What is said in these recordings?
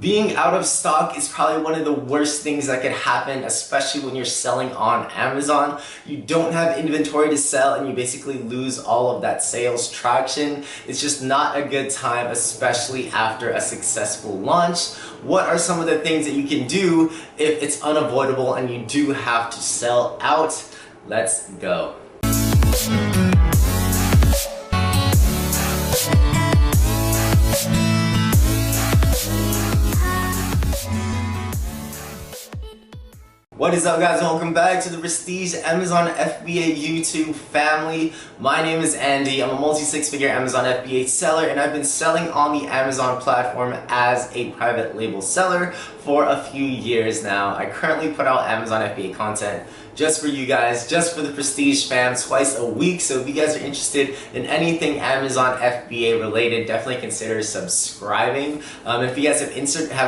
Being out of stock is probably one of the worst things that could happen, especially when you're selling on Amazon. You don't have inventory to sell and you basically lose all of that sales traction. It's just not a good time, especially after a successful launch. What are some of the things that you can do if it's unavoidable and you do have to sell out? Let's go. What is up, guys? Welcome back to the Prestige Amazon FBA YouTube family. My name is Andy. I'm a multi-six-figure Amazon FBA seller, and I've been selling on the Amazon platform as a private label seller for a few years now. I currently put out Amazon FBA content just for you guys, just for the Prestige fam, twice a week. So if you guys are interested in anything Amazon FBA related, definitely consider subscribing. If you guys have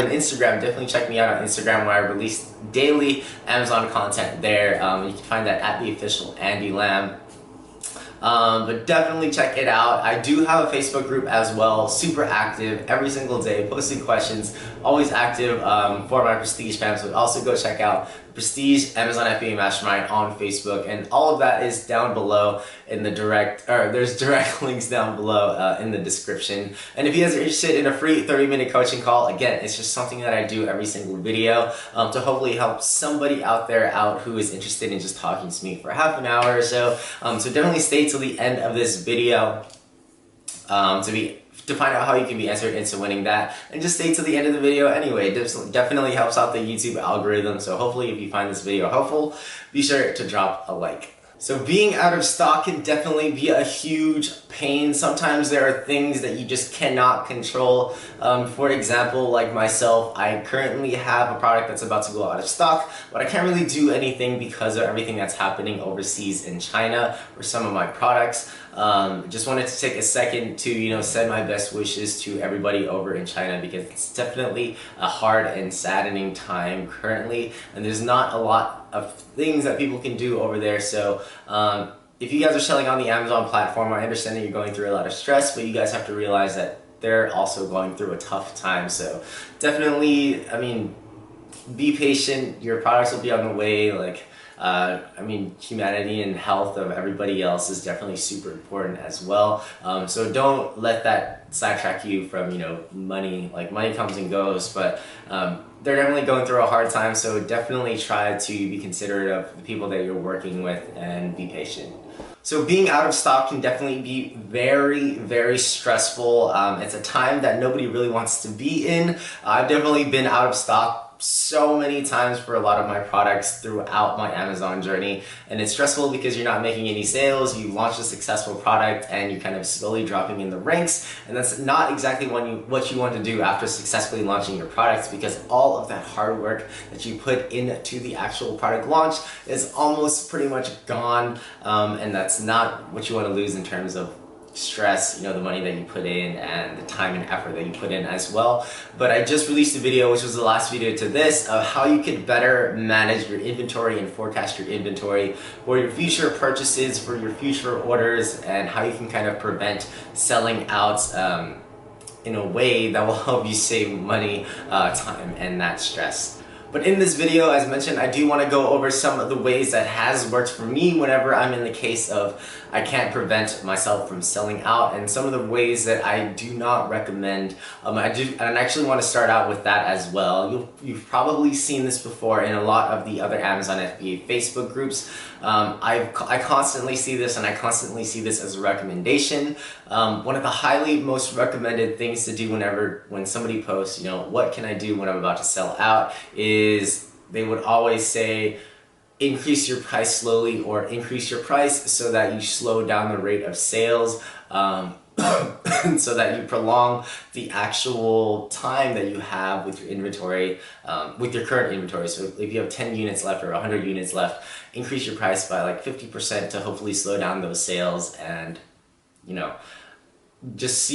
an Instagram, definitely check me out on Instagram, where I release daily Amazon content there. You can find that at the official Andy Lamb. But definitely check it out. I do have a Facebook group as well, super active every single day, posting questions, always active for my Prestige fam. So also go check out Prestige Amazon FBA Mastermind on Facebook, and all of that is down below in the there's direct links down below in the description. And if you guys are interested in a free 30-minute coaching call, again, it's just something that I do every single video to hopefully help somebody out there who is interested in just talking to me for half an hour or so. So definitely stay till the end of this video to find out how you can be entered into winning that, and just stay to the end of the video anyway. It definitely helps out the YouTube algorithm, so hopefully if you find this video helpful, be sure to drop a like. So being out of stock can definitely be a huge pain. Sometimes there are things that you just cannot control. For example, like myself, I currently have a product that's about to go out of stock, but I can't really do anything because of everything that's happening overseas in China for some of my products. Just wanted to take a second to, send my best wishes to everybody over in China, because it's definitely a hard and saddening time currently, and there's not a lot of things that people can do over there. So if you guys are selling on the Amazon platform, I understand that you're going through a lot of stress, but you guys have to realize that they're also going through a tough time. So definitely, be patient. Your products will be on the way. Humanity and health of everybody else is definitely super important as well. So don't let that sidetrack you from, money. Like, money comes and goes, but they're definitely going through a hard time. So definitely try to be considerate of the people that you're working with and be patient. So being out of stock can definitely be very, very stressful. It's a time that nobody really wants to be in. I've definitely been out of stock so many times for a lot of my products throughout my Amazon journey, and it's stressful because you're not making any sales. You launch a successful product and you're kind of slowly dropping in the ranks, and that's not exactly what you want to do after successfully launching your products, because all of that hard work that you put into the actual product launch is almost pretty much gone, and that's not what you want to lose in terms of stress, the money that you put in and the time and effort that you put in as well. But I just released a video, which was the last video to this, of how you could better manage your inventory and forecast your inventory for your future purchases, for your future orders, and how you can kind of prevent selling out in a way that will help you save money, time, and that stress. But in this video, as mentioned, I do want to go over some of the ways that has worked for me whenever I'm in the case of I can't prevent myself from selling out, and some of the ways that I do not recommend. And I actually want to start out with that as well. You've probably seen this before in a lot of the other Amazon FBA Facebook groups. I constantly see this, and I constantly see this as a recommendation. One of the most recommended things to do when somebody posts, what can I do when I'm about to sell out, is they would always say, increase your price slowly, or increase your price so that you slow down the rate of sales, so that you prolong the actual time that you have with your inventory, with your current inventory. So if you have 10 units left or 100 units left, increase your price by like 50% to hopefully slow down those sales, and just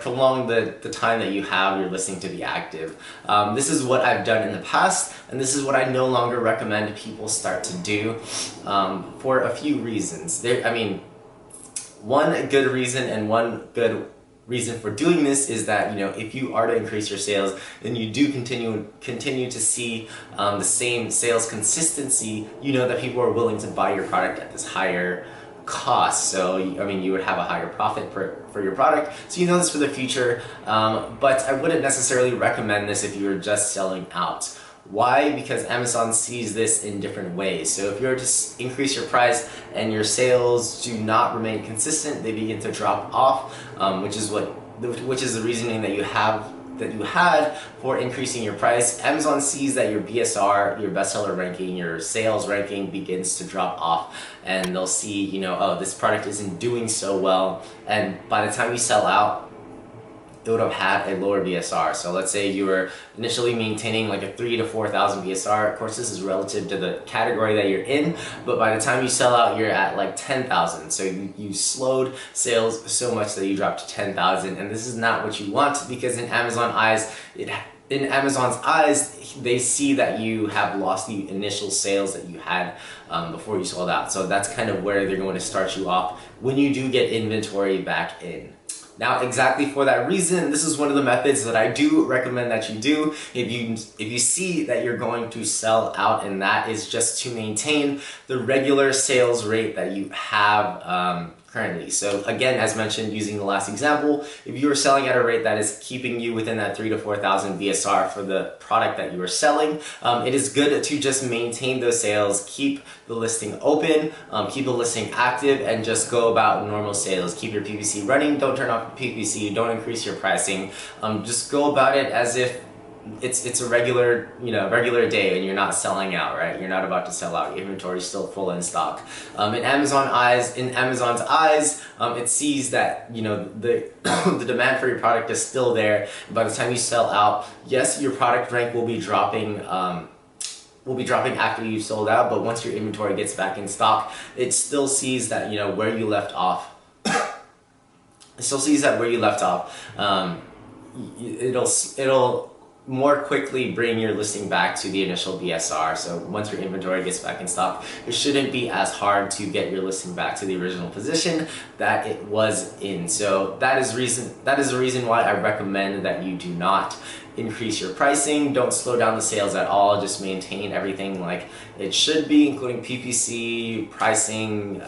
prolong the time that you're listening to be active. This is what I've done in the past, and this is what I no longer recommend people start to do, for a few reasons. One good reason and one good reason for doing this is that, you know, if you are to increase your sales and you do continue to see the same sales consistency, you know that people are willing to buy your product at this higher cost. So I mean, you would have a higher profit for your product, so you know this for the future. But I wouldn't necessarily recommend this if you were just selling out. Why? Because Amazon sees this in different ways. So if you were to increase your price and your sales do not remain consistent, they begin to drop off, which is the reasoning that you had for increasing your price. Amazon sees that your BSR, your bestseller ranking, your sales ranking begins to drop off, and they'll see, you know, oh, this product isn't doing so well, and by the time you sell out, it would have had a lower BSR. So let's say you were initially maintaining like a 3,000 to 4,000 BSR. Of course, this is relative to the category that you're in, but by the time you sell out, you're at like 10,000. So you slowed sales so much that you dropped to 10,000, and this is not what you want, because in Amazon's eyes, they see that you have lost the initial sales that you had before you sold out. So that's kind of where they're going to start you off when you do get inventory back in. Now, exactly for that reason, this is one of the methods that I do recommend that you do if you see that you're going to sell out, and that is just to maintain the regular sales rate that you have currently. So again, as mentioned, using the last example, if you are selling at a rate that is keeping you within that 3,000 to 4,000 BSR for the product that you are selling, it is good to just maintain those sales, keep the listing open, keep the listing active, and just go about normal sales. Keep your PPC running, don't turn off PPC, don't increase your pricing. Just go about it as if it's a regular day and you're not selling out, right? You're not about to sell out. Your inventory is still full in stock. In Amazon's eyes, it sees that, you know, the the demand for your product is still there. And by the time you sell out, yes, your product rank will be dropping. Will be dropping after you've sold out, but once your inventory gets back in stock, it still sees that, you know, where you left off. It still sees that where you left off. It'll more quickly bring your listing back to the initial BSR. So once your inventory gets back in stock, it shouldn't be as hard to get your listing back to the original position that it was in. So that is the reason why I recommend that you do not increase your pricing. Don't slow down the sales at all. Just maintain everything like it should be, including PPC, pricing,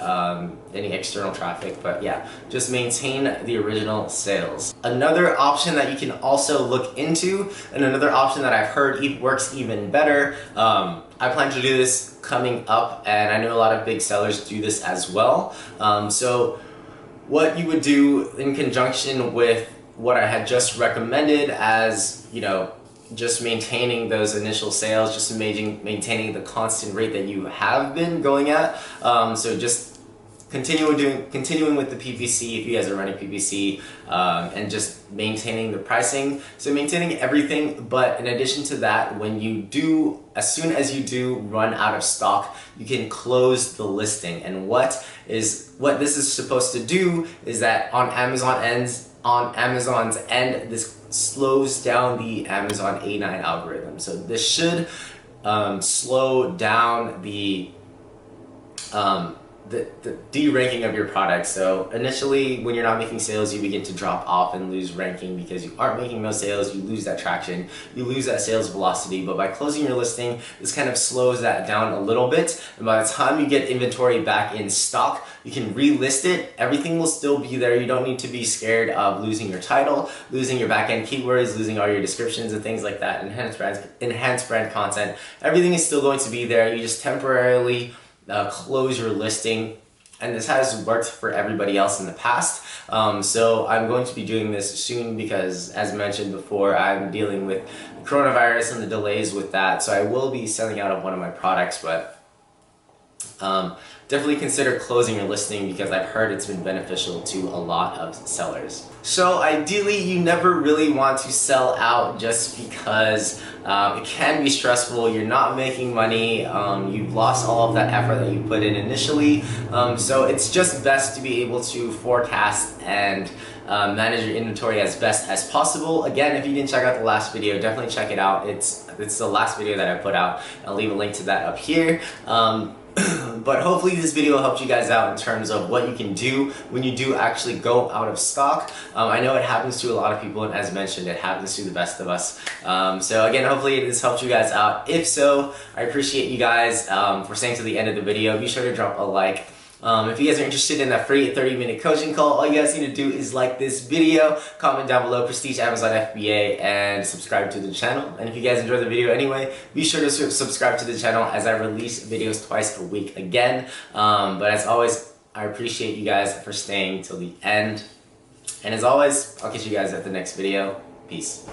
any external traffic. But yeah, just maintain the original sales. Another option that you can also look into, and another option that I've heard works even better, I plan to do this coming up, and I know a lot of big sellers do this as well. So what you would do in conjunction with what I had just recommended, as, you know, just maintaining those initial sales, just maintaining the constant rate that you have been going at. So just continuing with the PPC if you guys are running PPC, and just maintaining the pricing. So maintaining everything, but in addition to that, as soon as you do run out of stock, you can close the listing. And what this is supposed to do is that on Amazon's end, this slows down the Amazon A9 algorithm. So this should slow down the de-ranking of your product. So initially, when you're not making sales, you begin to drop off and lose ranking because you aren't making those sales. You lose that traction, you lose that sales velocity. But by closing your listing, this kind of slows that down a little bit. And by the time you get inventory back in stock, you can relist it. Everything will still be there. You don't need to be scared of losing your title, losing your back-end keywords, losing all your descriptions and things like that, enhanced brand content. Everything is still going to be there. You just temporarily close your listing, and this has worked for everybody else in the past. So I'm going to be doing this soon because, as mentioned before, I'm dealing with coronavirus and the delays with that. So I will be selling out of one of my products, but definitely consider closing your listing because I've heard it's been beneficial to a lot of sellers. So ideally, you never really want to sell out just because it can be stressful. You're not making money. You've lost all of that effort that you put in initially. So it's just best to be able to forecast and manage your inventory as best as possible. Again, if you didn't check out the last video, definitely check it out. It's the last video that I put out. I'll leave a link to that up here. But hopefully this video helped you guys out in terms of what you can do when you do actually go out of stock. I know it happens to a lot of people, and as mentioned, it happens to the best of us. So again, hopefully this helped you guys out. If so, I appreciate you guys for staying to the end of the video. Be sure to drop a like. If you guys are interested in a free 30-minute coaching call, all you guys need to do is like this video, comment down below Prestige Amazon FBA, and subscribe to the channel. And if you guys enjoyed the video anyway, be sure to subscribe to the channel as I release videos twice a week again. But as always, I appreciate you guys for staying till the end. And as always, I'll catch you guys at the next video. Peace.